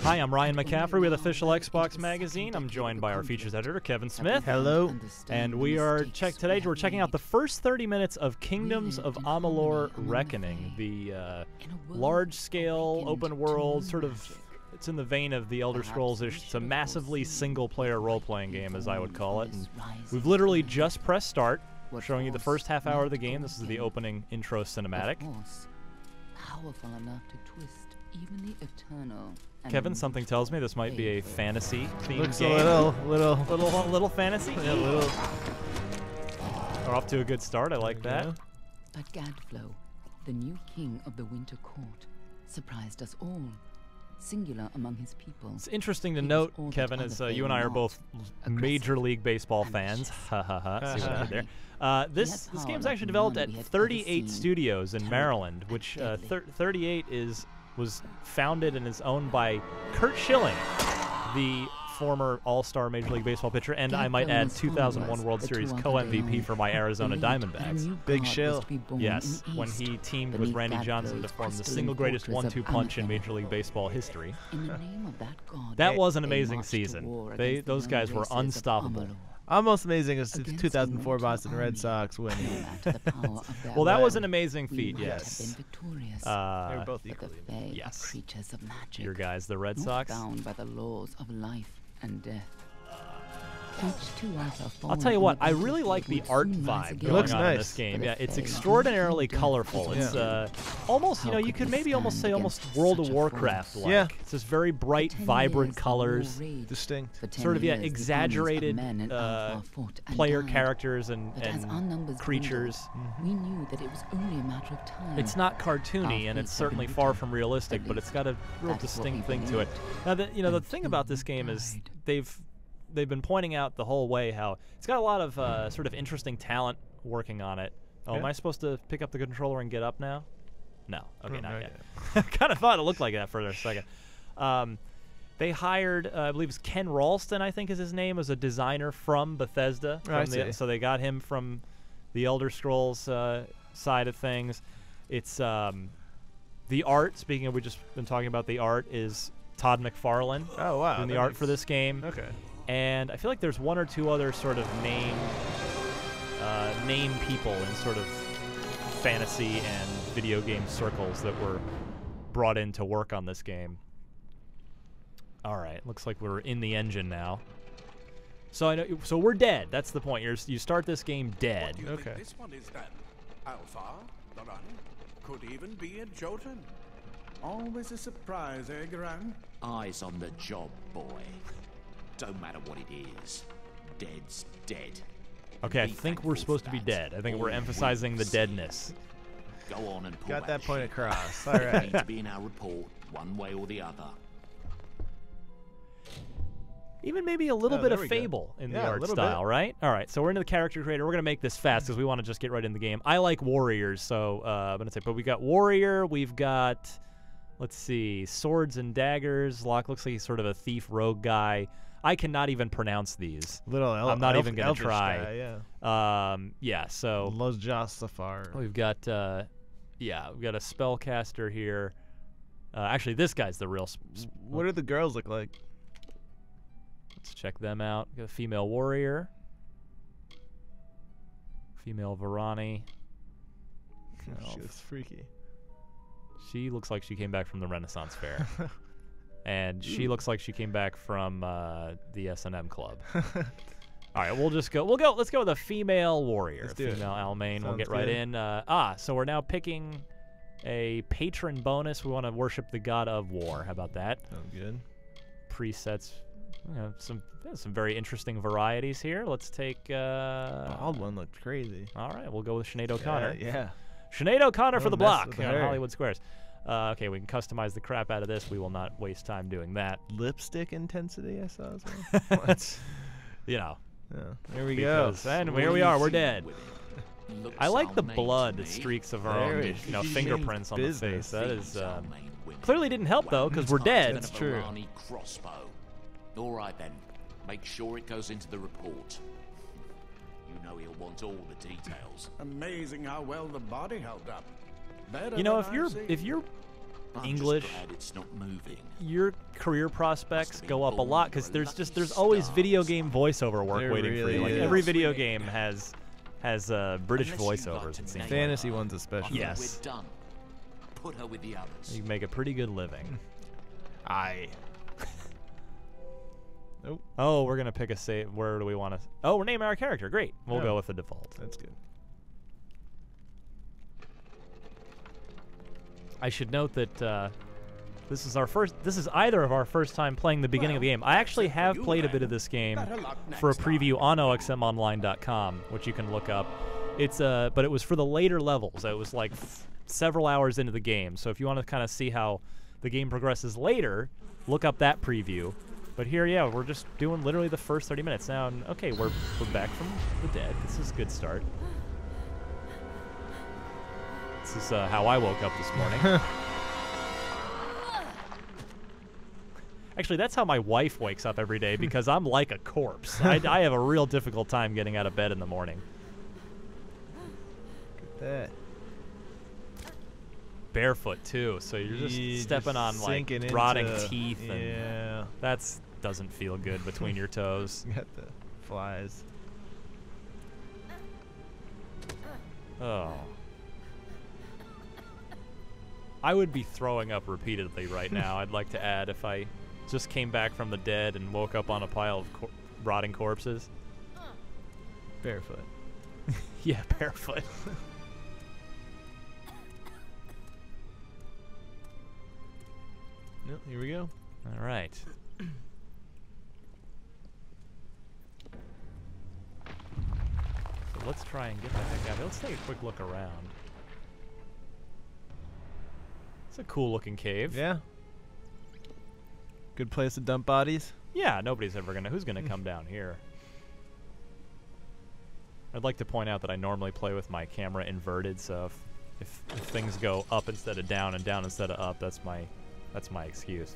Hi, I'm Ryan McCaffrey with Official Xbox Magazine. I'm joined by our features editor, Kevin Smith. Hello. And we're checking out the first 30 minutes of Kingdoms of Amalur Reckoning, the large-scale, open-world, sort of, it's in the vein of the Elder Scrolls-ish. It's a massively single-player role-playing game, as I would call it. And we've literally just pressed start. We're showing you the first half hour of the game. This is the opening intro cinematic. Powerful enough to twist even the eternal. Kevin, something tells me this might be a fantasy-themed Looks game. a little fantasy. Yeah, little. We're off to a good start. I like that. But Gadflow, the new king of the Winter Court, surprised us all. Singular among his people. It's interesting to note, Kevin, as you and I are both Major League Baseball fans. Ha ha ha. See what I did there? This game's actually developed at 38 Studios in Maryland, which 38 was founded and is owned by Curt Schilling, the former All-Star Major League Baseball pitcher, and I might add 2001 World Series co-MVP for my Arizona Diamondbacks. Big Shill. Yes, when he teamed with Randy Johnson to form the single greatest 1-2 punch in Major League Baseball history. That was an amazing season. Those guys were unstoppable. Almost amazing as 2004 Boston Red Sox winning. Well, that was an amazing feat, yes. They were both equally. Yes. Creatures of magic, your guys, the Red Sox. Bound by the laws of life and death. I'll tell you what, I really like the art vibe going on in this game. Yeah, it's extraordinarily colorful. It's almost, you could maybe almost say almost World of Warcraft-like. Yeah. It's just very bright, vibrant colors. Distinct. Sort of, exaggerated player characters and creatures. We knew that it was only a matter of time. It's not cartoony, and it's certainly far from realistic, but it's got a real distinct thing to it. Now, the thing about this game is they've been pointing out the whole way how it's got a lot of sort of interesting talent working on it. Oh, am I supposed to pick up the controller and get up now? No. Okay, not yet. I kind of thought it looked like that for a second. They hired, I believe it's Ken Ralston, I think is his name, as a designer from Bethesda. So they got him from the Elder Scrolls side of things. It's the art, speaking of, we've just been talking about the art, is Todd McFarlane. Oh, wow. Doing the art for this game. Okay. And I feel like there's one or two other sort of name people in sort of fantasy and video game circles that were brought in to work on this game. All right, looks like we're in the engine now. So we're dead. That's the point. You start this game dead. Okay. This one is then Alpha, the run, could even be a Jotun. Always a surprise, eh, Garan? Eyes on the job, boy. Don't matter what it is. Dead's dead. Okay, I think we're supposed to be dead. I think we're emphasizing the deadness. Go on and pull Got that point shit. across. All right. Need to be in our report, one way or the other. Even maybe a little bit of Fable in the art style, right? All right, so we're into the character creator. We're going to make this fast because we want to just get right in the game. I like warriors, so I'm going to say, but we got warrior, we've got, let's see, swords and daggers. Locke looks like he's sort of a thief rogue guy. I cannot even pronounce these. I'm not even going to try. Yeah. So Los Josafar. we've got we've got a spellcaster here. Actually, this guy's the real What do the girls look like? Let's check them out. We got a female warrior. Female Varani. She looks freaky. She looks like she came back from the Renaissance Fair. And she looks like she came back from the S&M Club. All right, let's go with a female warrior. Female Almain. We'll get right in. So we're now picking a patron bonus. We want to worship the god of war. How about that? Sounds good. Presets. Some very interesting varieties here. Let's take... Bald one looked crazy. All right, we'll go with Sinead O'Connor. Yeah. Sinead O'Connor for the block on her. Hollywood Squares. Okay, we can customize the crap out of this. We will not waste time doing that. Lipstick intensity, I saw as well. What? Yeah, there we go. And here we are. We're dead. I like the Almain blood to me. streaks of our own, fingerprints on the face. That is Almain women. clearly didn't help though, because we're dead. That's true. Crossbow. All right then. Make sure it goes into the report. You know he'll want all the details. Amazing how well the body held up. You know, if you're I'm English, just glad it's not moving. your career prospects go up a lot because there's always video game voiceover work There waiting for really you. Like is. every video game has British Unless you'd like voiceovers. to It seems. name Like. Fantasy ones especially. Yes. We're done. Put her with the others. You can make a pretty good living. Aye. Nope. Oh, we're gonna pick a save. Where do we want to? Oh, we're naming our character. Great. We'll Yeah. go with the default. That's good. I should note that this is either of our first time playing the beginning of the game. I actually have played a bit of this game for a preview on OXMOnline.com, which you can look up. It's but it was for the later levels. It was like several hours into the game. So if you want to kind of see how the game progresses later, look up that preview. But here, yeah, we're just doing literally the first 30 minutes. Now, okay, we're back from the dead. This is a good start. This is how I woke up this morning. Actually, that's how my wife wakes up every day because I'm like a corpse. I have a real difficult time getting out of bed in the morning. Look at that. Barefoot, too, so you're just stepping on, like, sinking rotting into- teeth. And Yeah. that doesn't feel good between your toes. Got the flies. Oh. I would be throwing up repeatedly right now, I'd like to add, if I just came back from the dead and woke up on a pile of rotting corpses. Barefoot. Yeah, barefoot. Yep, here we go. All right. So let's try and get the heck out of here. Let's take a quick look around. It's a cool looking cave. Yeah. Good place to dump bodies. Yeah, nobody's ever gonna. Who's gonna come down here? I'd like to point out that I normally play with my camera inverted, so if things go up instead of down and down instead of up, that's my excuse.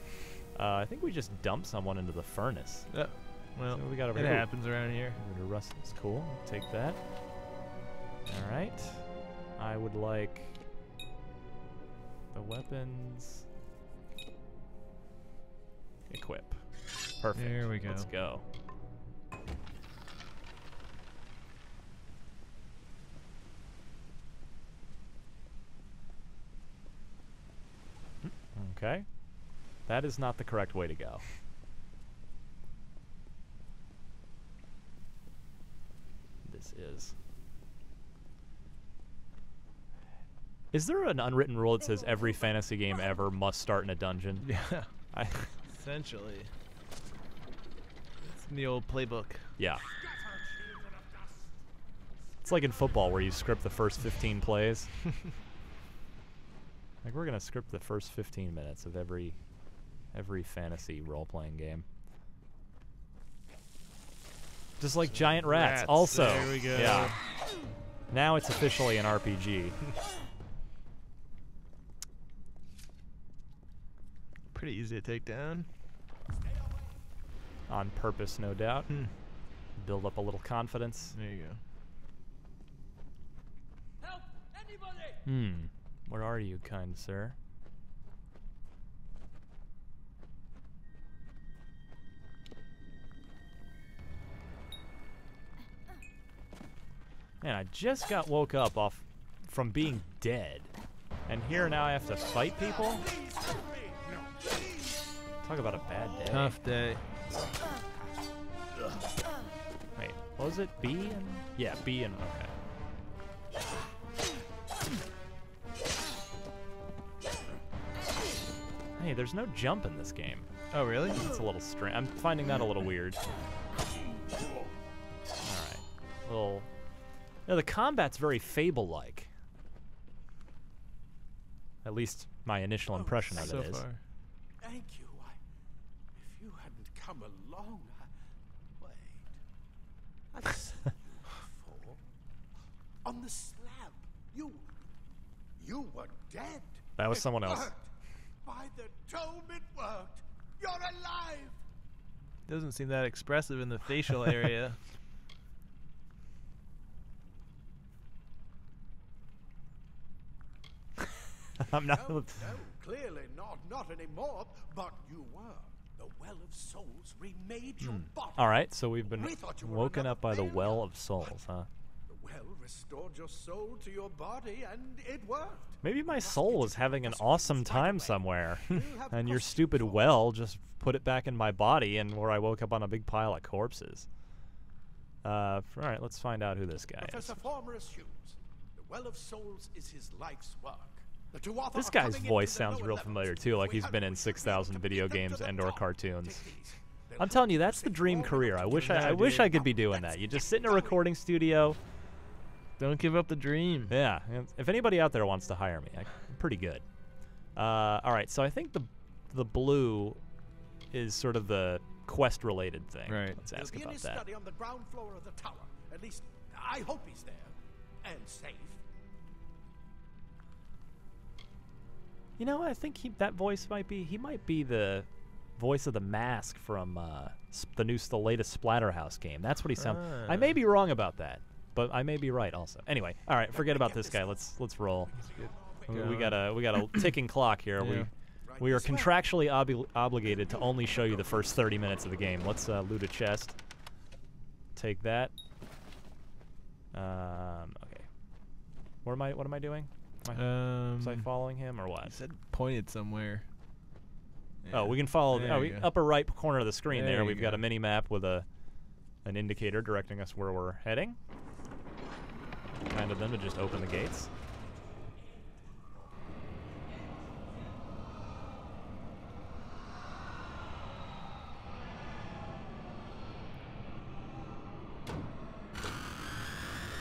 I think we just dumped someone into the furnace. Well, So we got over it here. happens around here. Rust's cool. Take that. All right. I would like the weapons. Equip. Perfect. There we go. Let's go. Okay. That is not the correct way to go. This is. Is there an unwritten rule that says every fantasy game ever must start in a dungeon? Yeah. I Essentially. It's in the old playbook. yeah. It's like in football where you script the first 15 plays. Like we're gonna script the first 15 minutes of every fantasy role-playing game. Just like Giant Rats. Also, There we go. yeah. Now it's officially an RPG. Pretty easy to take down. On purpose, no doubt. Build up a little confidence. There you go. Help! Anybody! Where are you, kind sir? Man, I just got woke up from being dead. And here now I have to fight people? Talk about a bad day. Tough day. Wait, what was it? B and... Yeah, B and... Okay. Hey, there's no jump in this game. Oh, really? It's a little strange. I'm finding that a little weird. Alright. Well... Yeah, the combat's very Fable-like. At least my initial impression of So it is. far. Thank you. If you hadn't come along, wait. I've seen you before. On the slab. You were dead. That was It someone else. worked. By the tome, it worked. You're alive. Doesn't seem that expressive in the facial area. I'm not... No, clearly not anymore, but you were. The Well of Souls remade your body. All right, so we've been We thought you were woken another up by the failure. Well of Souls, huh? The well restored your soul to your body, and it worked. Maybe my soul was having an awesome time somewhere, and your stupid well just put it back in my body, and where I woke up on a big pile of corpses. All right, let's find out who this guy is. Professor Former assumes the Well of Souls is his life's work. The two authors This are guy's coming into voice the sounds lower real levels. familiar too, like We he's have been in reached 6,000 the video them games to the and/or top. cartoons. Take these. They'll I'm telling you, help that's the save dream all the career. I people wish in I the wish I could be That's doing that. You just it. sit in a recording studio. Don't give up the dream. Yeah, if anybody out there wants to hire me, I'm pretty good. All right, so I think the blue is sort of the quest-related thing. Right. Let's He'll ask be in about his that. study on the ground floor of the tower. At least, I hope he's there. And safe. You know, I think that voice might be. He might be the voice of the Mask from the latest Splatterhouse game. That's what he sounds. I may be wrong about that, but I may be right also. Anyway, all right, forget about this guy. Let's roll. We got a ticking clock here. Yeah. We are contractually obligated to only show you the first 30 minutes of the game. Let's loot a chest. Take that. Okay. What am I doing? Was I following him or You what? said pointed somewhere. Oh, we can follow. There you go. Upper right corner of the screen There there. you We've got go. a mini map with an indicator directing us where we're heading. Kind of them to just open the gates.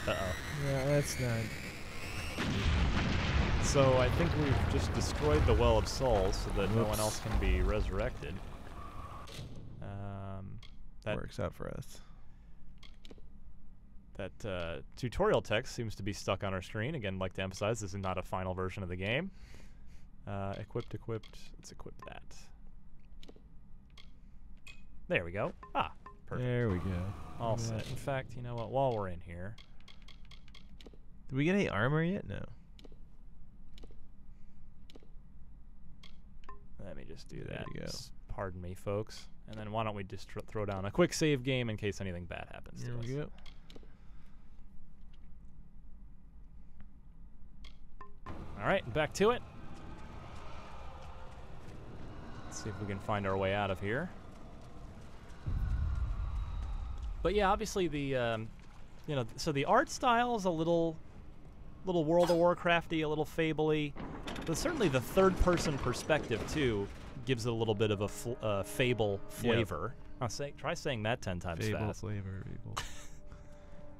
Uh-oh. Yeah, that's not. So I think we've just destroyed the Well of Souls so that no one Whoops. else can be resurrected. That Works out for us. That tutorial text seems to be stuck on our screen. Again, I'd like to emphasize this is not a final version of the game. Equipped. Let's equip that. There we go. Ah, perfect. There we go. All Look at set. that. In fact, you know what? While we're in here, Did we get any armor yet? No. let me just do There that. you go. Pardon me, folks. And then why don't we just throw down a quick save game in case anything bad happens There to us. we go. All right, back to it. Let's see if we can find our way out of here. But yeah, obviously the, so the art style is a little World of Warcrafty, a little Fable-y, but certainly the third-person perspective too gives it a little bit of a Fable flavor. Try saying that 10 times Fable fast. flavor. Fable.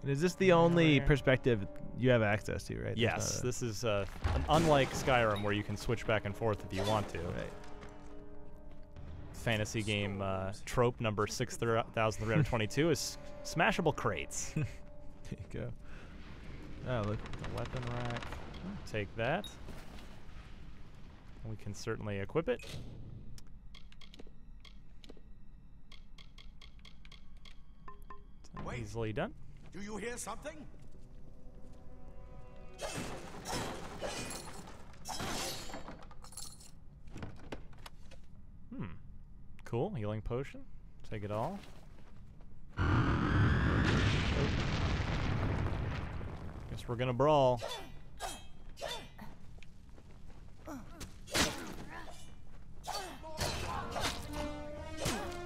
And is this the only perspective you have access to, right? There's Yes, not a- this is unlike Skyrim where you can switch back and forth if you want to. Right. Fantasy game trope number 6,322 is smashable crates. There you go. Oh, look. The weapon rack. Take that. We can certainly equip it. Wait. Easily done. Do you hear something? Cool. Healing potion. Take it all. Guess we're gonna brawl.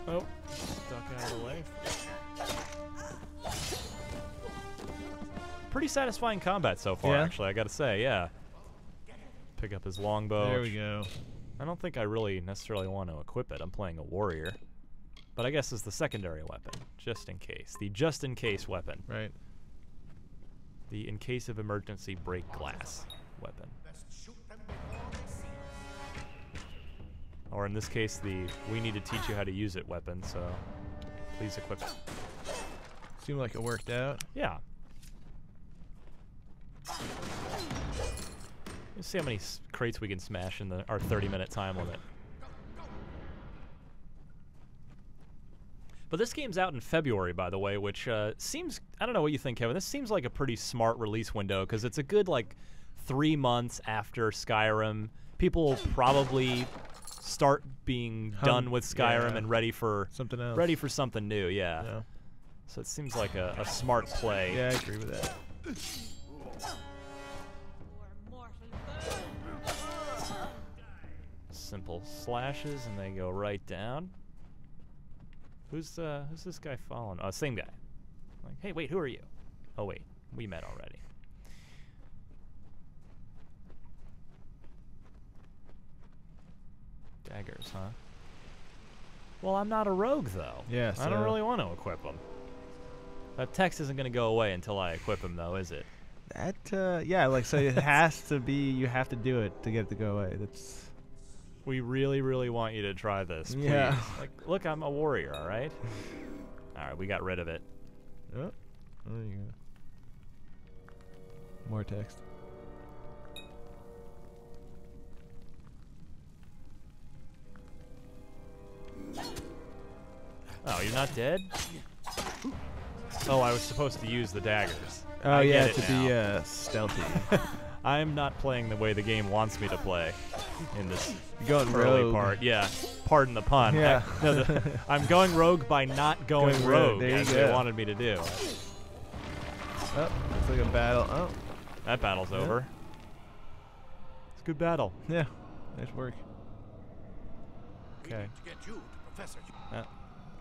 Oh, stuck out of the way. Pretty satisfying combat so far, Yeah? actually, I gotta say, yeah. Pick up his longbow. There we go. I don't think I really necessarily want to equip it. I'm playing a warrior. But I guess it's the secondary weapon, just in case. The just-in-case weapon. Right. The in case of emergency break glass weapon. Best shoot them before they see us. Or in this case, the we need to teach you how to use it weapon, so please equip it. Seemed like it worked out. Yeah. Let's see how many crates we can smash in our 30-minute time limit. But this game's out in February, by the way, which seems, I don't know what you think, Kevin. This seems like a pretty smart release window because it's a good, 3 months after Skyrim. People will probably start being done with Skyrim and ready for something else. Ready for something new, yeah. Yeah. So it seems like a smart play. Yeah, I agree with that. Simple slashes and they go right down. Who's this guy following? Oh, same guy. Like, hey, wait, who are you? Oh wait, we met already. Daggers, huh? Well, I'm not a rogue though. Yeah, I don't really want to equip them. That text isn't going to go away until I equip him, though, is it? That yeah, like so it has to be. You have to do it to get it to go away. That's. We really, really want you to try this, please. Yeah. Like, look, I'm a warrior, all right? All right, we got rid of it. Oh, there you go. More text. Oh, you're not dead? Oh, I was supposed to use the daggers. Oh I yeah, get to it now. be stealthy. I'm not playing the way the game wants me to play in this You're going early rogue. part. Yeah, pardon the pun. Yeah. I'm going rogue by not going Going rogue, rogue there you as go. they wanted me to do. Oh, it's like a battle. Oh, That battle's over. It's a good battle. yeah, nice work. Okay. To get you to Professor.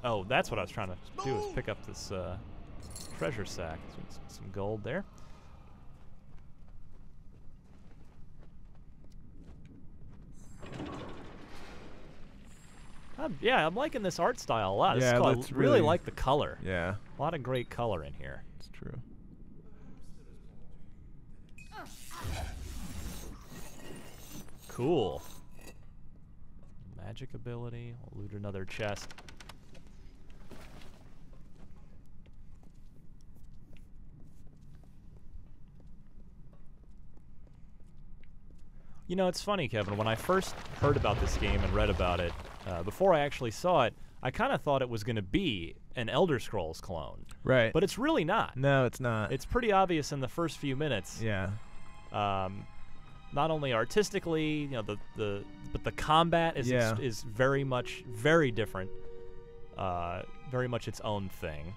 Oh, that's what I was trying to do, is pick up this treasure sack. Some gold there. Yeah, I'm liking this art style a lot. This Yeah, is cool. I that's really really- like the color. Yeah, A lot of great color in here. it's true. Cool. Magic ability. We'll loot another chest. You know, it's funny, Kevin. When I first heard about this game and read about it, before I actually saw it, I kind of thought it was going to be an Elder Scrolls clone. Right. But it's really not. No, it's not. It's pretty obvious in the first few minutes. yeah. Not only artistically, you know, but the combat is Yeah. is very much very different. Very much its own thing.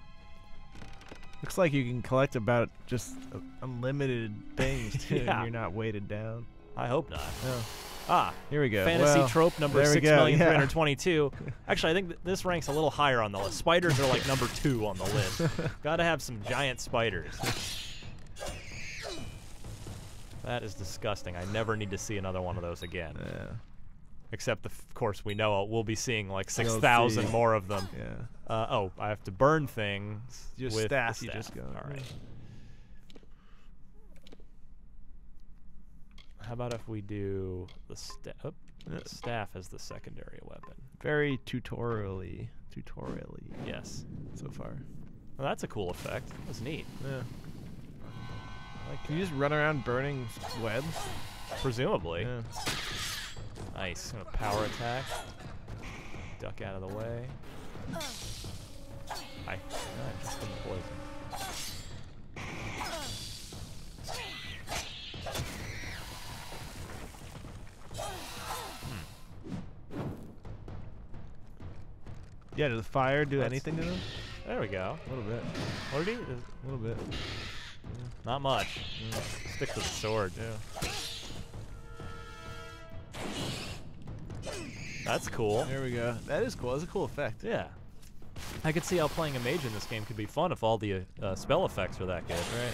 Looks like you can collect about just unlimited things too, Yeah. and you're not weighted down. I hope not. No. Ah, Here we go. fantasy Well, trope number there we go, 6,322. Actually, I think this ranks a little higher on the list. Spiders are like number 2 on the list. Gotta have some giant spiders. That is disgusting. I never need to see another one of those again. Yeah. Except, of course, we know we'll be seeing like You'll 6,000 see. more of them. Yeah. Oh, I have to burn things Your with staff, the you staff. just go. All right. How about if we do the staff as the secondary weapon? Very tutorially Yes. so far. Well, that's a cool effect. That was neat. Yeah. I like Can you just run around burning webs? Presumably. Yeah. Nice. Gonna power attack. Duck out of the way. I just didn't poison. Yeah, does the fire do That's- anything to them? There we go. A little bit. What did he? A little bit. Not much. Stick to the sword. Yeah. That's cool. There we go. That is cool. That's a cool effect. Yeah. I could see how playing a mage in this game could be fun if all the spell effects are that good. Right.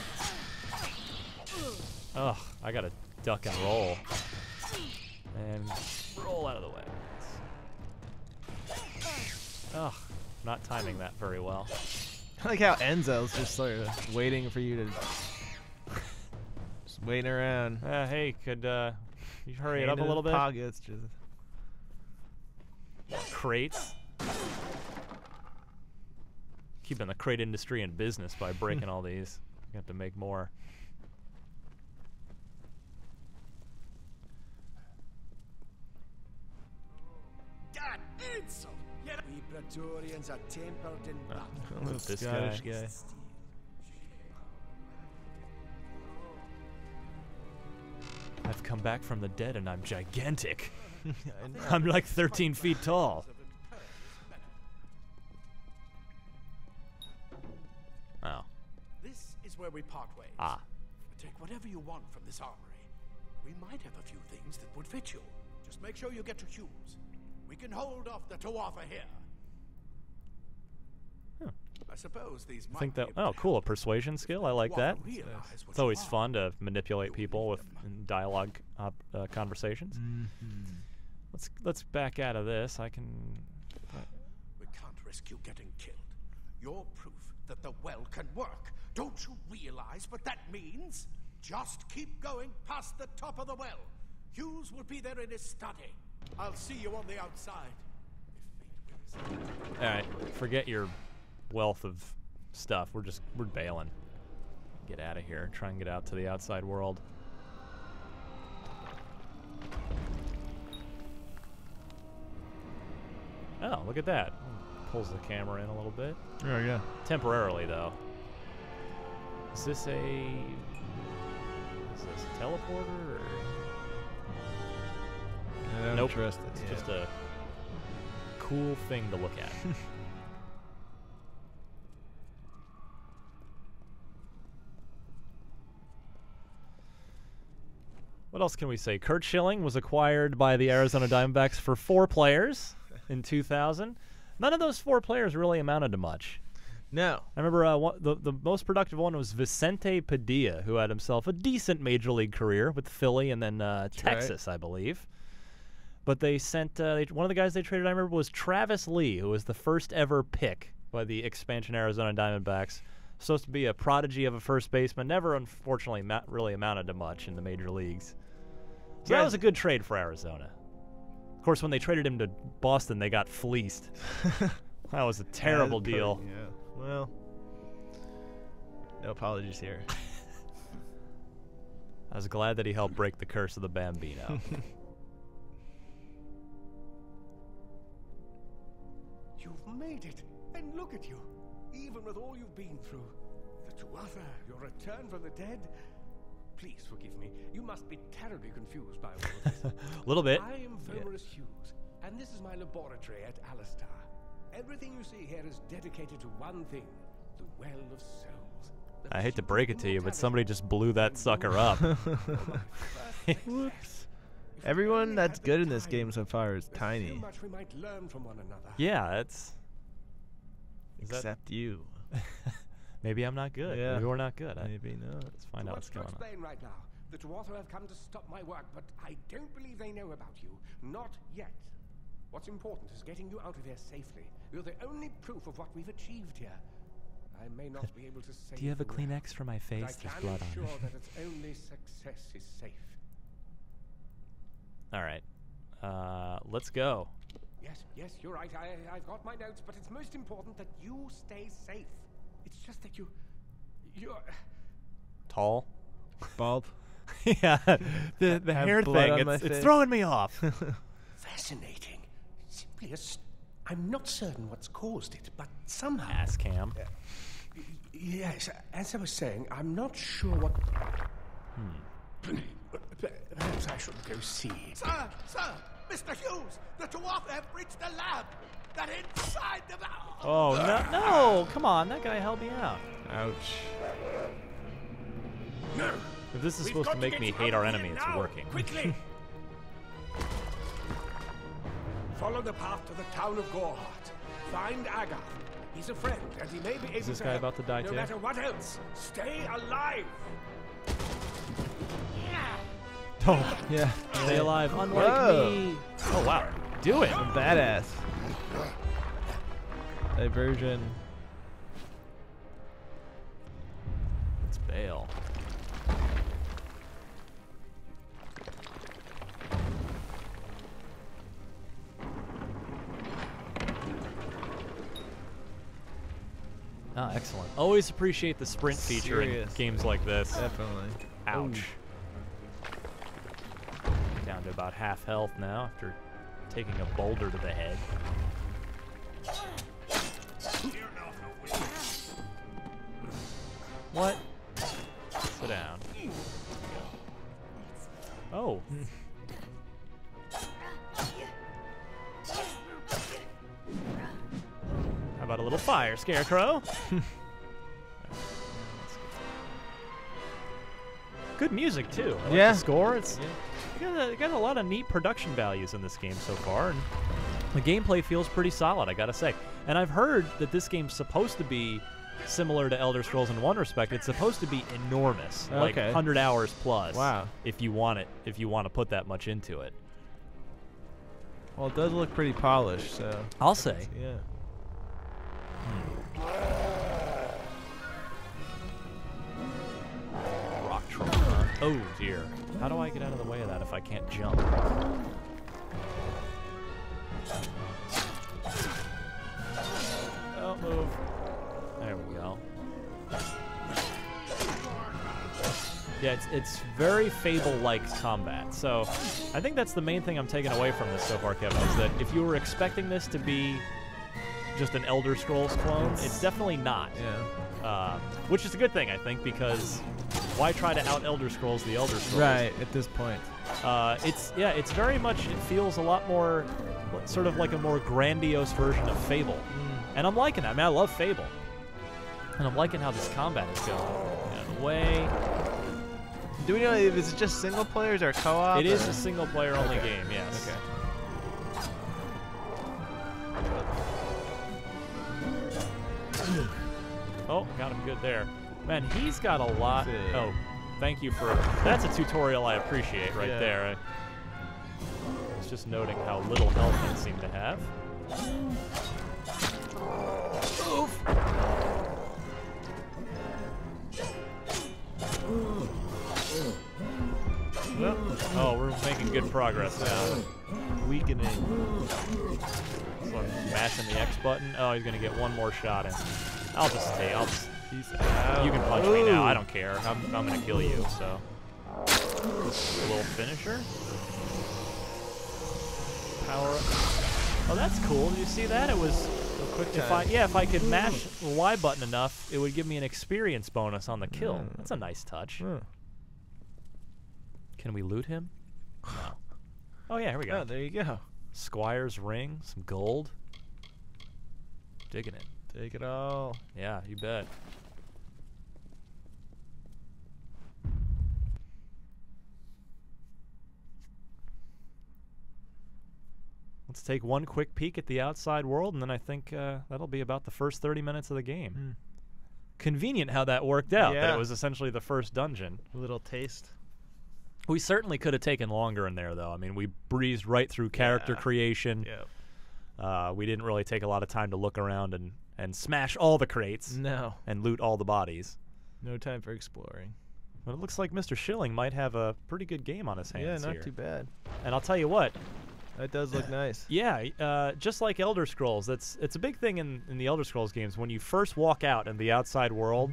Ugh, I gotta duck and roll. And roll out of the way. Ugh, not timing that very well. I like how Enzo's just sort of waiting for you to... just waiting around. Hey, could you hurry it Hand up a in little the bit? Pockets, just... Crates. Keeping the crate industry in business by breaking all these. You have to make more. God, it's so. We Praetorians are tempered in battle. Little This Scottish guy. guy. I've come back from the dead and I'm gigantic. I'm like 13 feet tall. Oh. This is where we part ways. Ah. Take whatever you want from this armory. We might have a few things that would fit you. Just make sure you get to Hughes. We can hold off the Tuatha here. Huh. I suppose these I might think be that. able Oh, to cool! A help. persuasion skill. I like that. Realize what It's you always are. fun to manipulate people with in dialogue conversations. Let's back out of this. I can. We can't risk you getting killed. You're proof that the well can work. Don't you realize what that means? Just keep going past the top of the well. Hughes will be there in his study. I'll see you on the outside. If fate wills. All right, forget your wealth of stuff. We're bailing. Get out of here. Try and get out to the outside world. Oh, look at that. Pulls the camera in a little bit. Oh yeah. Temporarily, though. Is this a teleporter? Or? I don't Nope. trust it. It's Yeah. just a cool thing to look at. What else can we say? Kurt Schilling was acquired by the Arizona Diamondbacks for 4 players in 2000. None of those 4 players really amounted to much. No. I remember the most productive one was Vicente Padilla, who had himself a decent major league career with Philly and then Texas, I believe. But they sent one of the guys they traded, I remember, was Travis Lee, who was the first ever pick by the expansion Arizona Diamondbacks. Supposed to be a prodigy of a first baseman, never unfortunately really amounted to much in the major leagues. So that was a good trade for Arizona. Of course, when they traded him to Boston, they got fleeced. That was a terrible deal. Yeah. Well, no apologies here. I was glad that he helped break the curse of the Bambino. You've made it. And look at you. Even with all you've been through. The Tuatha, your return from the dead. Please forgive me. You must be terribly confused by all of this. A little bit. I am Fomerus Hughes, and this is my laboratory at Alistar. Everything you see here is dedicated to one thing, the Well of Souls. I hate to break it to you, but somebody just blew that sucker up. Whoops. Everyone that's good in this game so far is tiny. So much we might learn from one another. Yeah, it's... Except you. Maybe I'm not good. Yeah. Maybe we're not good. Maybe not. Let's find out what's going on. explain right now. The Tuatha have come to stop my work, but I don't believe they know about you. Not yet. What's important is getting you out of here safely. You're the only proof of what we've achieved here. I may not be able to save Do you have a the Kleenex for my world, face? but There's I can blood on ensure it. that its only success is safe. All right. Let's go. Yes, you're right. I've got my notes, but it's most important that you stay safe. It's just that you're... Tall. Bald. Yeah, the Have hair blood thing, on my it's face. throwing me off. Fascinating. Simply I'm not certain what's caused it, but somehow... Ass cam. Yes, as I was saying, I'm not sure what... Perhaps I should go see. Sir! Mr. Hughes! The Tuatha have breached the lab! They're inside the... Oh, no, come on, that guy helped me out. Ouch. No! If this is We've supposed got to make get me you hate out our of enemy, here it's now, working. Quickly! Follow the path to the town of Gorhart. Find Agath. He's a friend, and he may be able to... Is this guy about to die no too? matter what else, stay alive! Oh, Yeah. stay alive, unlike Whoa. me. Oh, wow. Do it. Badass. Diversion. Let's bail. Oh, excellent. Always appreciate the sprint feature in Serious. games like this. Definitely. Ouch. Down to about half health now after taking a boulder to the head. What? Sit down. Oh. How about a little fire, Scarecrow? Good music too. I like Yeah. the score. It's got a lot of neat production values in this game so far, and the gameplay feels pretty solid, I gotta say. And I've heard that this game's supposed to be similar to Elder Scrolls in one respect. It's supposed to be enormous, like Okay. 100 hours plus. Wow. If you want to put that much into it. Well, it does look pretty polished, so. I'll say. Yeah. Rock trauma. Oh dear. How do I get out of the way of that if I can't jump? Don't move. There we go. Yeah, it's very Fable-like combat. So I think that's the main thing I'm taking away from this so far, Kevin, is that if you were expecting this to be just an Elder Scrolls clone, it's definitely not. Yeah. Which is a good thing, I think, because why try to out Elder Scrolls the Elder Scrolls? Right, at this point. It's very much, it feels a lot more, sort of like a more grandiose version of Fable. And I'm liking that. I mean, I love Fable. And I'm liking how this combat is going. Out of the way. Do we know if it's just single players or co-op? It is a single player only game, yes. Okay. Oh, got him good there. Man, he's got a lot. See. Oh, thank you for. That's a tutorial I appreciate right Yeah. there. I was just noting how little health they seem to have. Oof. Well, oh, we're making good progress now. Weakening. So I'm mashing the X button. Oh, he's gonna get one more shot in. I'll just stay. He's out. You can punch me now. I Ooh. don't care. I'm gonna kill you. So a little finisher. Power up. Oh, that's cool. Did you see that? It was. Quick If I could mash the Y button enough, it would give me an experience bonus on the kill. That's a nice touch. Can we loot him? No. Oh yeah, here we go. Oh, there you go. Squire's ring, some gold. Digging it. Take it all. Yeah, you bet. Let's take one quick peek at the outside world, and then I think that'll be about the first 30 minutes of the game. Convenient how that worked out, that Yeah. it was essentially the first dungeon. A little taste. We certainly could have taken longer in there, though. I mean, we breezed right through character creation. Yeah. We didn't really take a lot of time to look around and smash all the crates No. and loot all the bodies. No time for exploring. But it looks like Mr. Schilling might have a pretty good game on his Yeah, hands not here. too bad. And I'll tell you what, That does look nice. yeah, just like Elder Scrolls, it's a big thing in the Elder Scrolls games. When you first walk out in the outside world,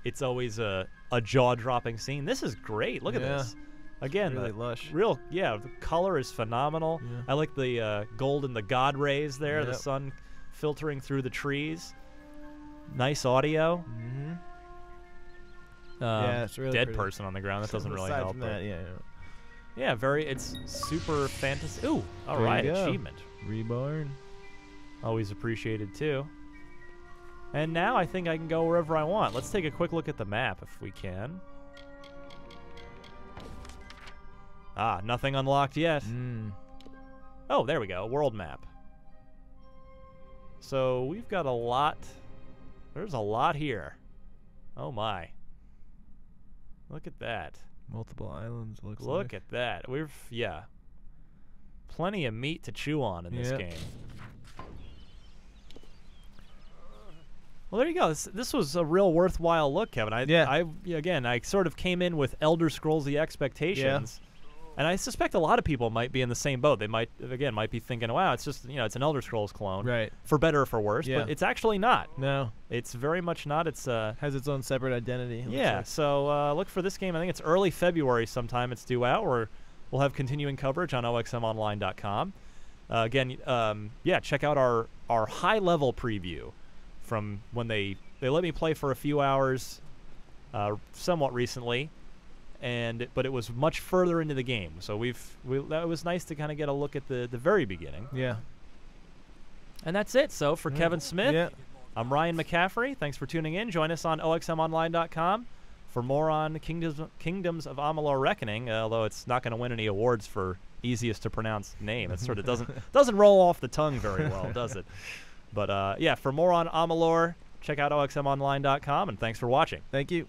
it's always a jaw-dropping scene. This is great. Look at Yeah. this. Again, Really lush. The color is phenomenal. Yeah. I like the gold and the god rays there, the Yep. sun filtering through the trees. Nice audio. Mm-hmm. Yeah, it's really dead pretty. person on the ground. That doesn't really Aside help. from but- that, yeah. Yeah, it's super fantasy. Ooh, all There you right, go. achievement. Reborn. Always appreciated too. And now I think I can go wherever I want. Let's take a quick look at the map if we can. Ah, nothing unlocked yet. Oh, there we go. World map. So we've got a lot. There's a lot here. Oh my. Look at that. Multiple islands, looks like. Look at that. Yeah. Plenty of meat to chew on in this Yep. game. Well, there you go. This was a real worthwhile look, Kevin. I sort of came in with Elder Scrolls-y expectations. And I suspect a lot of people might be in the same boat. They might be thinking, wow, it's just, it's an Elder Scrolls clone. Right. For better or for worse. Yeah. But it's actually not. No. It's very much not. It's Has its own separate identity. it looks yeah, like. so look for this game. I think it's early February sometime it's due out, or we'll have continuing coverage on oxmonline.com. Again, check out our high-level preview from when they let me play for a few hours somewhat recently. but it was much further into the game. So that was nice to kind of get a look at the very beginning. Yeah. And that's it. So for Kevin Smith, Yeah. I'm Ryan McCaffrey. Thanks for tuning in. Join us on OXMOnline.com for more on Kingdoms of Amalur Reckoning, although it's not going to win any awards for easiest to pronounce name. It sort of doesn't roll off the tongue very well, does it? But yeah, for more on Amalur, check out OXMOnline.com, and thanks for watching. Thank you.